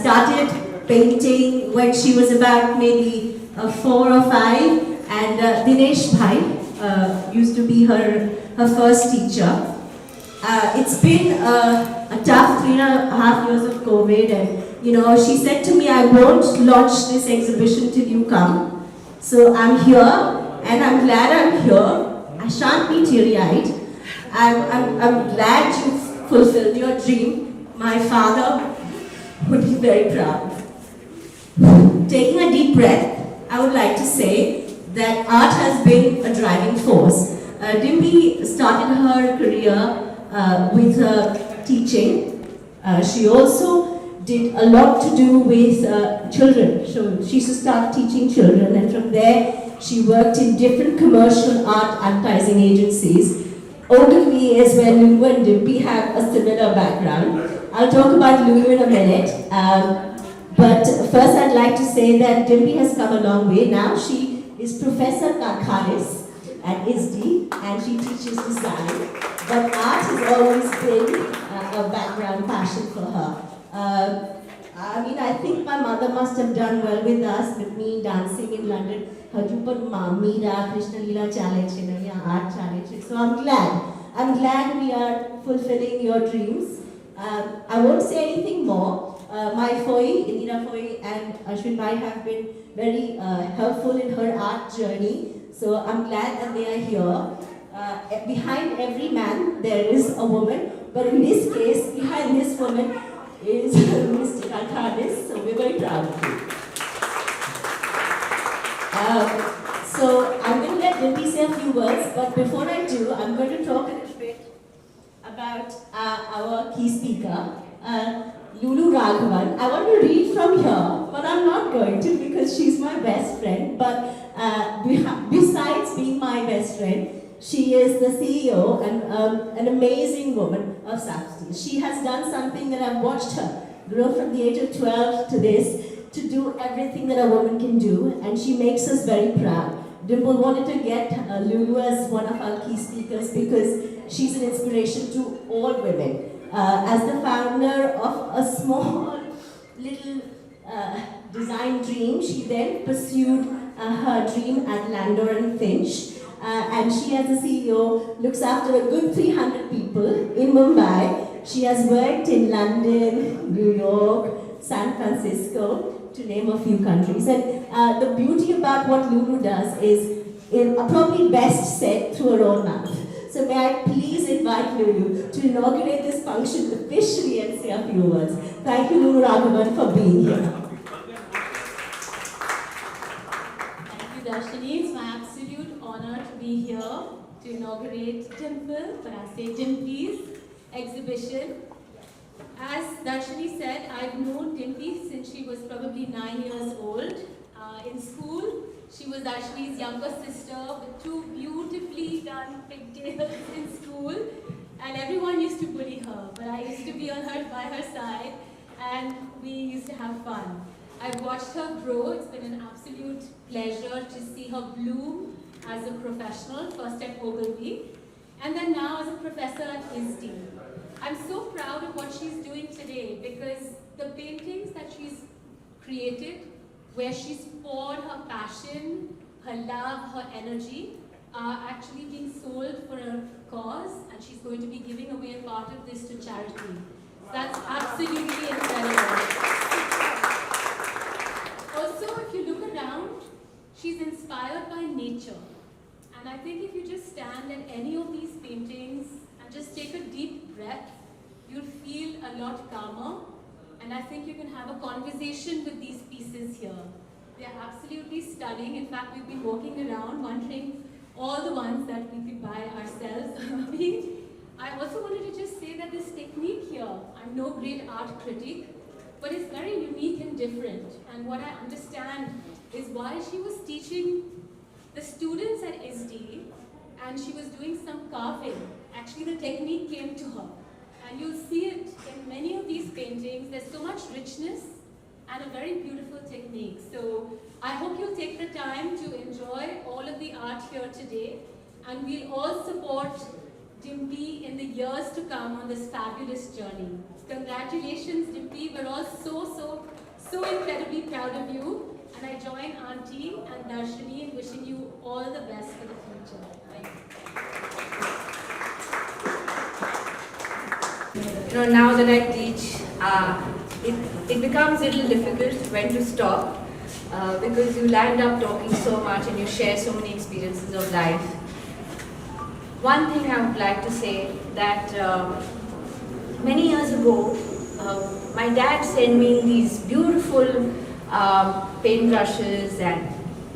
started painting when she was about maybe 4 or 5, and Dinesh Bhai used to be her first teacher. It's been a tough 3.5 years of COVID, and she said to me, I won't launch this exhibition till you come. So I'm here, and I'm glad I'm here. I shan't be teary-eyed. I'm glad you fulfilled your dream. My father would be very proud. Taking a deep breath, I would like to say that art has been a driving force. Dimple started her career with teaching. She also did a lot to do with children. So she used to start teaching children, and from there she worked in different commercial art advertising agencies. Ogilvy is where Lulu and Dimple have a similar background. I'll talk about Lulu in a minute. But first I'd like to say that Dimple has come a long way. Now she is Professor Karkhanis at ISD, and she teaches design. But art has always been a background passion for her. I think my mother must have done well with us, with me dancing in London. Her Mira, Krishna Leela challenge, art challenge. So I'm glad we are fulfilling your dreams. I won't say anything more. My Foy, Indira Foy and Ashwin Bhai have been very helpful in her art journey. So I'm glad that they are here. Behind every man there is a woman, but in this case, behind this woman is Mr. Karkhanis, so we're very proud of you. So I'm going to let Dimple say a few words, but before I do, I'm going to talk a little bit about our key speaker, Lulu Raghavan. I want to read from her, but I'm not going to because she's my best friend. But besides being my best friend, she is the CEO and an amazing woman of substance. She has done something that I've watched her grow from the age of 12 to this, to do everything that a woman can do, and she makes us very proud. Dimple wanted to get Lulu as one of our key speakers because she's an inspiration to all women. As the founder of a small little design dream, she then pursued her dream at Landor and Finch. And she, as a CEO, looks after a good 300 people in Mumbai. She has worked in London, New York, San Francisco, to name a few countries. And the beauty about what Lulu does is probably best said through her own mouth. So may I please invite Lulu to inaugurate this function officially and say a few words. Thank you, Lulu Raghavan, for being here. Thank you, Darshini. It's my absolute honor to be here to inaugurate Dimple, but I say Dimple's exhibition. As Darshini said, I've known Dimple since she was probably 9 years old. In school, she was Darshini's younger sister with 2 beautifully done pigtails in school, and everyone used to bully her, but I used to be by her side, and we used to have fun. I've watched her grow. It's been an absolute pleasure to see her bloom as a professional, first at Ogilvy, and then now as a professor at ISD. I'm so proud of what she's doing today because the paintings that she's created, where she's poured her passion, her love, her energy, are actually being sold for a cause, and she's going to be giving away a part of this to charity. That's absolutely incredible. Also, if you look around, she's inspired by nature. And I think if you just stand at any of these paintings and just take a deep breath, you'll feel a lot calmer. And I think you can have a conversation with these pieces here. They're absolutely stunning. In fact, we've been walking around wondering all the ones that we could buy ourselves. I also wanted to just say that this technique here, I'm no great art critic, but it's very unique and different. And what I understand is while she was teaching the students at ISD and she was doing some carving, actually the technique came to her. And you'll see it in many of these paintings. There's so much richness and a very beautiful technique. So I hope you'll take the time to enjoy all of the art here today. And we'll all support Dimple in the years to come on this fabulous journey. Congratulations, Dimple. We're all so So incredibly proud of you, and I join Auntie and Darshini in wishing you all the best for the future. Thank you. Now that I teach, it becomes a little difficult when to stop because you land up talking so much and you share so many experiences of life. One thing I would like to say that many years ago, my dad sent me these beautiful paintbrushes and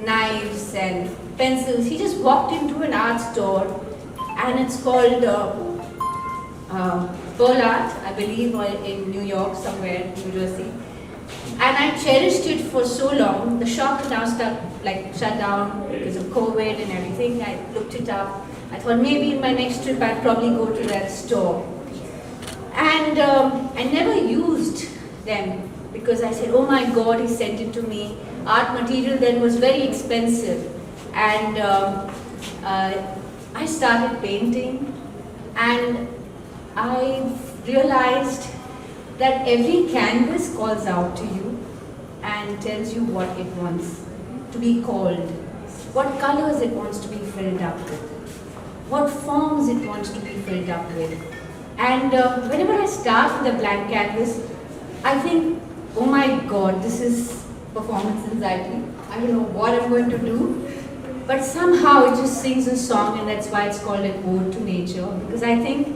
knives and pencils. He just walked into an art store, and it's called Pearl Art, I believe, or in New York somewhere, New Jersey. And I cherished it for so long. The shop now shut down because of COVID and everything. I looked it up. I thought maybe in my next trip I'd probably go to that store. And I never used them because I said, oh my God, he sent it to me. Art material then was very expensive. And I started painting, and I realized that every canvas calls out to you and tells you what it wants to be called, what colors it wants to be filled up with, what forms it wants to be filled up with. And whenever I start with a blank canvas, I think, oh my God, this is performance anxiety. I don't know what I'm going to do. But somehow it just sings a song, and that's why it's called an ode to nature. Because I think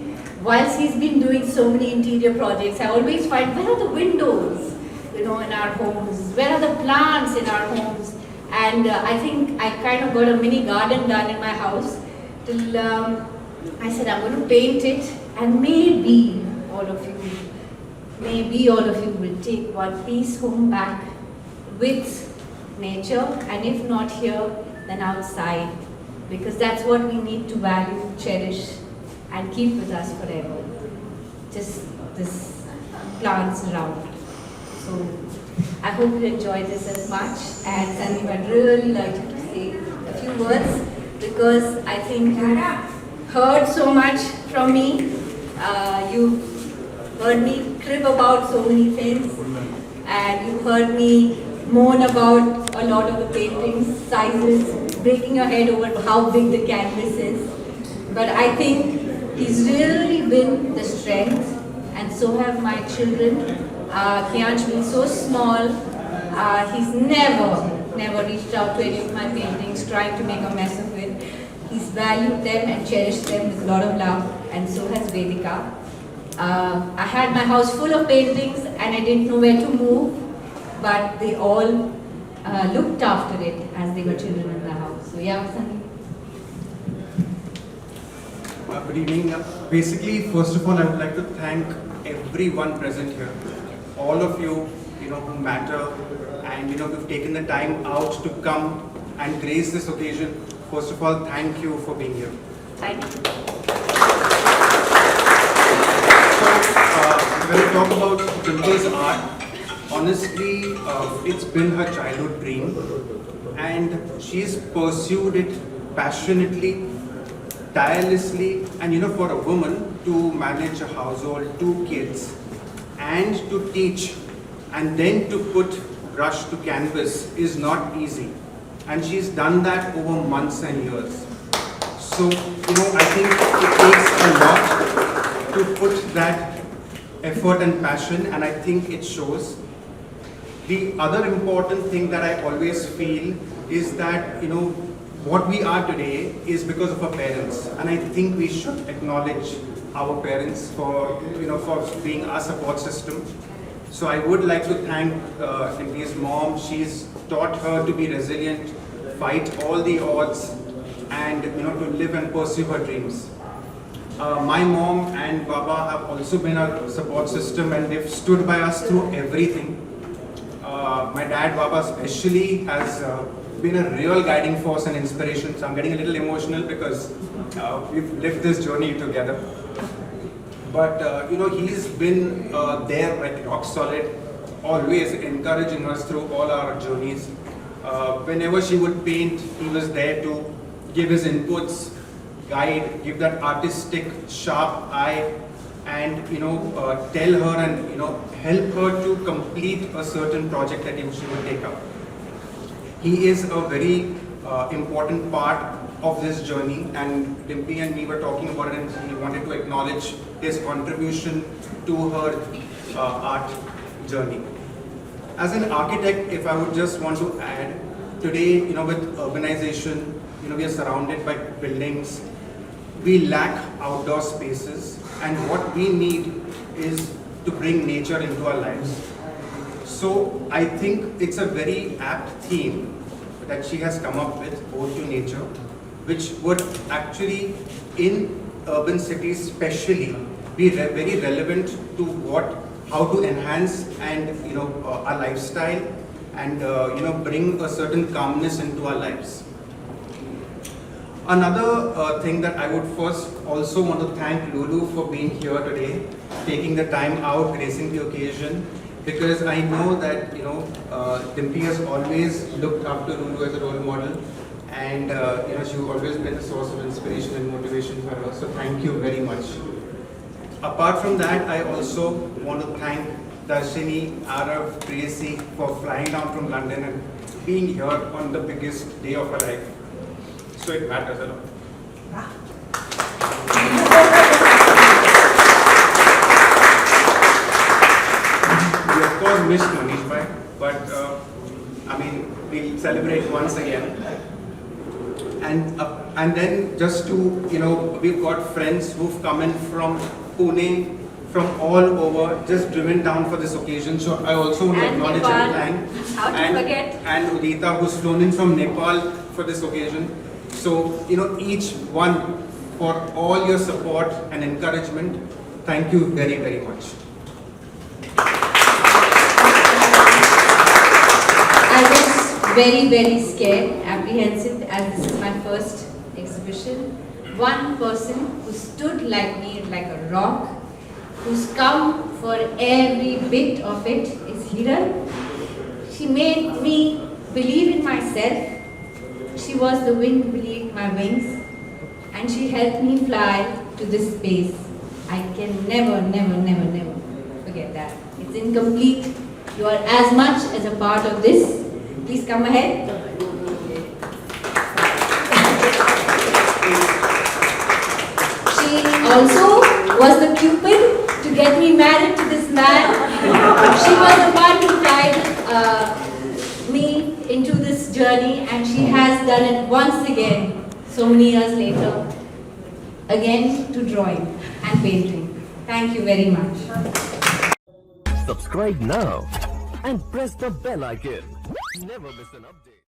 whilst he's been doing so many interior projects, I always find, where are the windows, in our homes? Where are the plants in our homes? And I think I kind of got a mini garden done in my house till I said, I'm going to paint it, and maybe all of you will take one piece home back with nature, and if not here, then outside, because that's what we need to value, cherish, and keep with us forever. Just this plants around. So I hope you enjoy this as much, and Sandeep, I'd really like you to say a few words, because I think you've heard so much from me. You've heard me crib about so many things, and you've heard me moan about a lot of the paintings, sizes, breaking your head over how big the canvas is. But I think he's really been the strength, and so have my children. Kianch being so small, he's never reached out to any of my paintings trying to make a mess of it. He's valued them and cherished them with a lot of love, and so has Vedika. I had my house full of paintings and I didn't know where to move, but they all looked after it as they were children in the house. So yeah, Sandeep. Good evening. Basically, first of all, I would like to thank everyone present here. All of you, who matter, and who've taken the time out to come and grace this occasion. First of all, thank you for being here. Thank you. When I talk about Dimple's art, honestly, it's been her childhood dream, and she's pursued it passionately, tirelessly. And for a woman to manage a household, 2 kids, and to teach, and then to put brush to canvas is not easy. And she's done that over months and years. So, I think it takes a lot to put that effort and passion, and I think it shows. The other important thing that I always feel is that, what we are today is because of our parents, and I think we should acknowledge our parents for, for being our support system. So I would like to thank Dimple's mom. She's taught her to be resilient, fight all the odds, and to live and pursue her dreams. My mom and Baba have also been our support system, and they've stood by us through everything. My dad, Baba especially, has been a real guiding force and inspiration. So I'm getting a little emotional because we've lived this journey together. But he's been there like rock solid, always encouraging us through all our journeys. Whenever she would paint, he was there to give his inputs, guide, give that artistic, sharp eye. and tell her and help her to complete a certain project that she would take up. He is a very important part of this journey, and Dimpy and me were talking about it, and he wanted to acknowledge his contribution to her art journey. As an architect, if I would just want to add, today, with urbanization, we are surrounded by buildings. We lack outdoor spaces, and what we need is to bring nature into our lives. So I think it's a very apt theme that she has come up with, ODE to Nature, which would actually, in urban cities especially, be very relevant to how to enhance and our lifestyle and bring a certain calmness into our lives. Another thing that I would first also want to thank Lulu for being here today, taking the time out, gracing the occasion, because I know that Dimpy has always looked up to Lulu as a role model, and she's always been a source of inspiration and motivation for her. So thank you very much. Apart from that, I also want to thank Darshini, Arav, Tracy for flying down from London and being here on the biggest day of her life. So it matters a lot. We of course missed Manish Bhai, but we'll celebrate once again. And then just to, we've got friends who've come in from Pune, from all over, just driven down for this occasion. So I also want to acknowledge and thank. How to forget? And Udita, who's flown in from Nepal for this occasion. So, each one, for all your support and encouragement, thank you very, very much. I was very, very scared, apprehensive, as this is my first exhibition. One person who stood like me like a rock, who's come for every bit of it, is Hiran. She made me believe in myself. She was the wind beneath my wings, and she helped me fly to this space. I can never, never, never, never forget that. It's incomplete. You are as much as a part of this. Please come ahead. She also was the Cupid to get me married to this man. She was the one who guided me into this journey, and she has done it once again, so many years later, again to drawing and painting. Thank you very much. Subscribe now and press the bell icon. Never miss an update.